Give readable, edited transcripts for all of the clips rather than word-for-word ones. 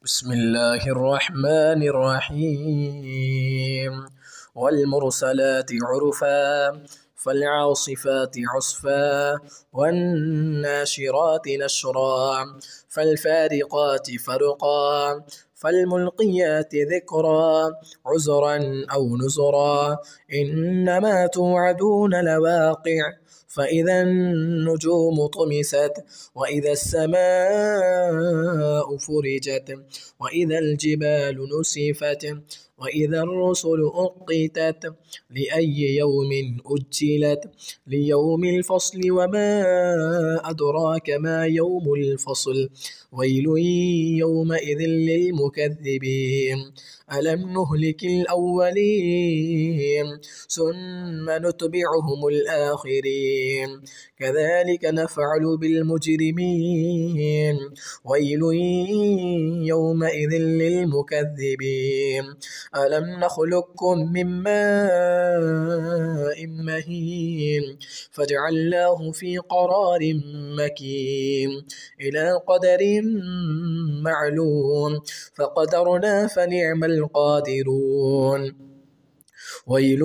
بسم الله الرحمن الرحيم والمرسلات عرفا فالعاصفات عصفا والناشرات نشرا فالفارقات فرقا فالملقيات ذكرا عذرا أو نذرا إنما توعدون لواقع فإذا النجوم طمست وإذا السماء فرجت وإذا الجبال نسفت وإذا الرسل أقتت لأي يوم أجلت ليوم الفصل وما أدراك ما يوم الفصل ويل يومئذ للمكذبين ألم نهلك الأولين ثم نتبعهم الآخرين كذلك نفعل بالمجرمين ويل يومئذ للمكذبين ألم نخلقكم من ماء مهين فجعلناه في قرار مكين إلى قدر معلوم فقدرنا فنعم القادرون ويل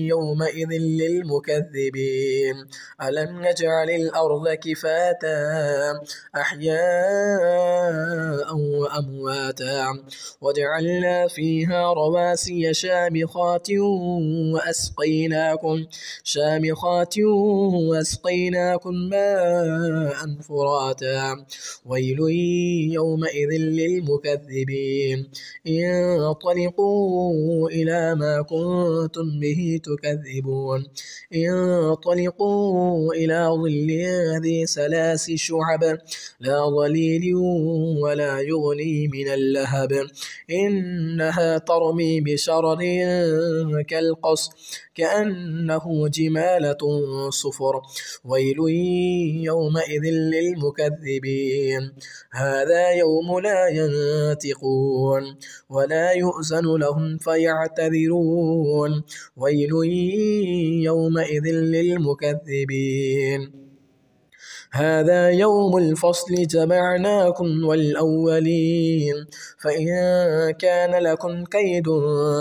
يومئذ للمكذبين ألم نجعل الأرض كفاتا أحياء وأمواتا وجعلنا فيها رواسي شامخات وأسقيناكم ماء فراتا ويل يومئذ للمكذبين انطلقوا إلى ما كنتم به تكذبون انطلقوا إلى ظل ذي 3 شعب لا ظليل ولا يغني من اللهب إنها ترمي بشرر كالقصر كأنه جمالة صفر ويل يومئذ للمكذبين هذا يوم لا ينطقون ولا يؤذن لهم فيعتذرون ويل يومئذ للمكذبين هذا يوم الفصل جمعناكم والأولين فإن كان لكم كيد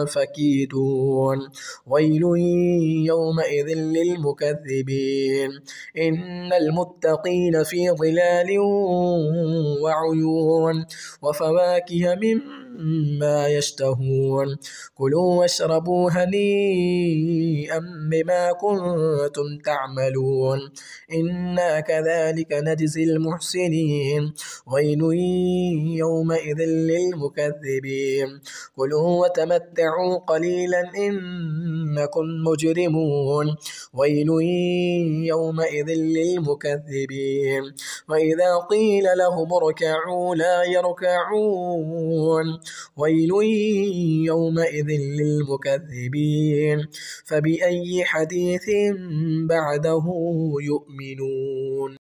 فكيدون ويل يومئذ للمكذبين إن المتقين في ظلال وعيون وفواكه مما يشتهون كلوا واشربوا هنيئا بما كنتم تعملون إنا كذلك نجزي المحسنين ويل يومئذ للمكذبين كلوا وتمتعوا قليلا إنكم مجرمون ويل يومئذ للمكذبين وإذا قيل لهم اركعوا لا يركعون ويل يومئذ للمكذبين فبأي حديث بعده يؤمنون